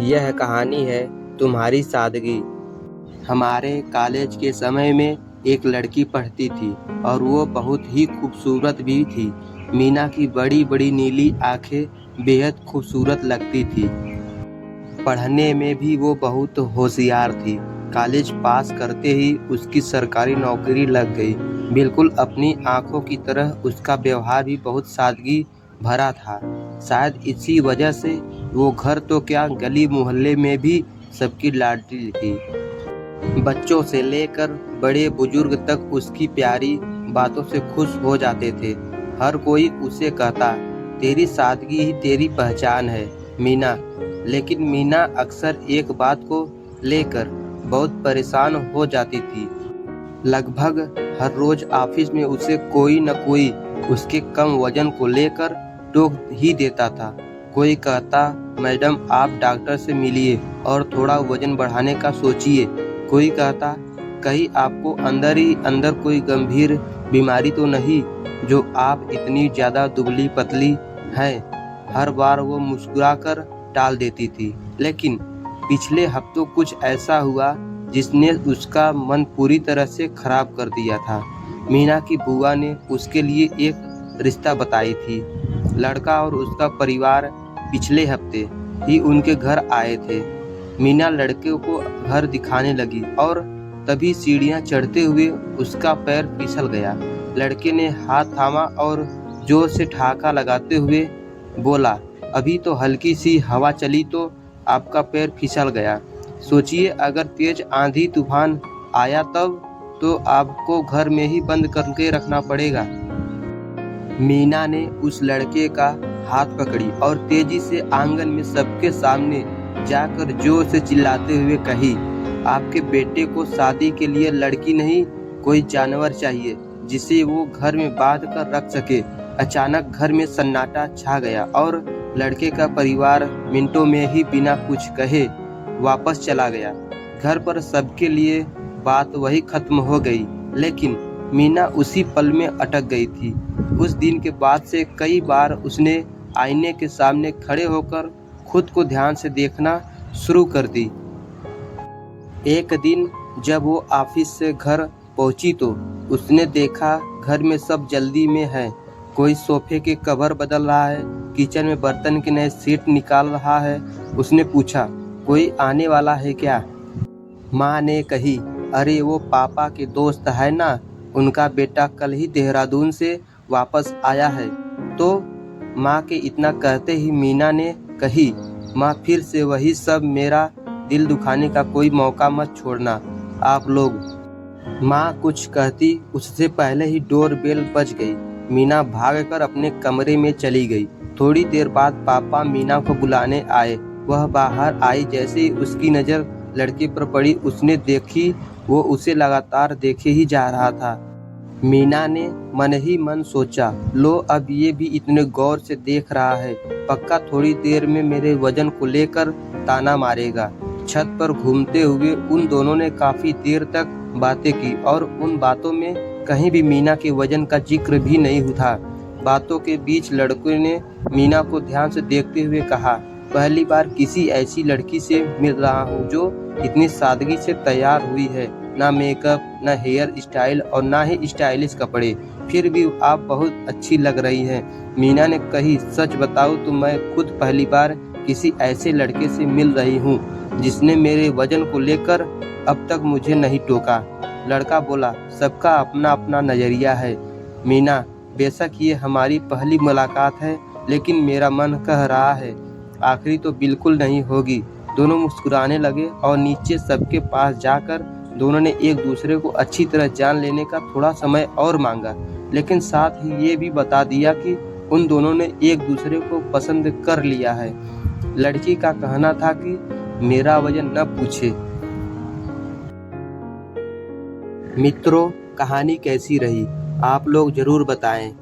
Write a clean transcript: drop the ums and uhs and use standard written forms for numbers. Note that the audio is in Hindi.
यह कहानी है तुम्हारी सादगी। हमारे कॉलेज के समय में एक लड़की पढ़ती थी और वो बहुत ही खूबसूरत भी थी। मीना की बड़ी बड़ी नीली आंखें बेहद खूबसूरत लगती थी। पढ़ने में भी वो बहुत होशियार थी। कॉलेज पास करते ही उसकी सरकारी नौकरी लग गई। बिल्कुल अपनी आंखों की तरह उसका व्यवहार भी बहुत सादगी भरा था। शायद इसी वजह से वो घर तो क्या गली मोहल्ले में भी सबकी लाडली थी। बच्चों से लेकर बड़े बुजुर्ग तक उसकी प्यारी बातों से खुश हो जाते थे। हर कोई उसे कहता, तेरी सादगी ही तेरी पहचान है मीना। लेकिन मीना अक्सर एक बात को लेकर बहुत परेशान हो जाती थी। लगभग हर रोज ऑफिस में उसे कोई न कोई उसके कम वजन को लेकर टोक ही देता था। कोई कहता, मैडम आप डॉक्टर से मिलिए और थोड़ा वजन बढ़ाने का सोचिए। कोई कहता, कहीं आपको अंदर ही अंदर कोई गंभीर बीमारी तो नहीं जो आप इतनी ज़्यादा दुबली पतली हैं। हर बार वो मुस्कुराकर टाल देती थी। लेकिन पिछले हफ्तों कुछ ऐसा हुआ जिसने उसका मन पूरी तरह से खराब कर दिया था। मीना की बुआ ने उसके लिए एक रिश्ता बताई थी। लड़का और उसका परिवार पिछले हफ्ते ही उनके घर आए थे। मीना लड़के को घर दिखाने लगी और तभी सीढ़ियां चढ़ते हुए उसका पैर फिसल गया। लड़के ने हाथ थामा और जोर से ठहाका लगाते हुए बोला, अभी तो हल्की सी हवा चली तो आपका पैर फिसल गया। सोचिए अगर तेज आंधी तूफान आया तब तो आपको घर में ही बंद करके रखना पड़ेगा। मीना ने उस लड़के का हाथ पकड़ी और तेजी से आंगन में सबके सामने जाकर जोर से चिल्लाते हुए कही, आपके बेटे को शादी के लिए लड़की नहीं कोई जानवर चाहिए जिसे वो घर में बांध कर रख सके। अचानक घर में सन्नाटा छा गया और लड़के का परिवार मिनटों में ही बिना कुछ कहे वापस चला गया। घर पर सबके लिए बात वही खत्म हो गई, लेकिन मीना उसी पल में अटक गई थी। उस दिन के बाद से कई बार उसने आईने के सामने खड़े होकर खुद को ध्यान से देखना शुरू कर दी। एक दिन जब वो ऑफिस से घर पहुंची तो उसने देखा घर में सब जल्दी में है। कोई सोफे के कवर बदल रहा है, किचन में बर्तन के नए सेट निकाल रहा है। उसने पूछा, कोई आने वाला है क्या? माँ ने कही, अरे वो पापा के दोस्त है ना, उनका बेटा कल ही देहरादून से वापस आया है। तो माँ के इतना कहते ही मीना ने कही, माँ फिर से वही सब, मेरा दिल दुखाने का कोई मौका मत छोड़ना आप लोग। माँ कुछ कहती उससे पहले ही डोर बेल बज गई। मीना भागकर अपने कमरे में चली गई। थोड़ी देर बाद पापा मीना को बुलाने आए। वह बाहर आई, जैसे ही उसकी नज़र लड़के पर पड़ी उसने देखी वो उसे लगातार देखे ही जा रहा था। मीना ने मन ही मन सोचा, लो अब ये भी इतने गौर से देख रहा है, पक्का थोड़ी देर में मेरे वजन को लेकर ताना मारेगा। छत पर घूमते हुए उन दोनों ने काफी देर तक बातें की और उन बातों में कहीं भी मीना के वजन का जिक्र भी नहीं था। बातों के बीच लड़के ने मीना को ध्यान से देखते हुए कहा, पहली बार किसी ऐसी लड़की से मिल रहा हूँ जो इतनी सादगी से तैयार हुई है। ना मेकअप, ना हेयर स्टाइल और ना ही स्टाइलिश कपड़े, फिर भी आप बहुत अच्छी लग रही हैं। मीना ने कही, सच बताऊँ तो मैं खुद पहली बार किसी ऐसे लड़के से मिल रही हूँ जिसने मेरे वजन को लेकर अब तक मुझे नहीं टोका। लड़का बोला, सबका अपना अपना नज़रिया है मीना, बेशक ये हमारी पहली मुलाकात है, लेकिन मेरा मन कह रहा है आखिरी तो बिल्कुल नहीं होगी। दोनों मुस्कुराने लगे और नीचे सबके पास जाकर दोनों ने एक दूसरे को अच्छी तरह जान लेने का थोड़ा समय और मांगा, लेकिन साथ ही ये भी बता दिया कि उन दोनों ने एक दूसरे को पसंद कर लिया है। लड़की का कहना था कि मेरा वजन न पूछे। मित्रों, कहानी कैसी रही आप लोग जरूर बताएं।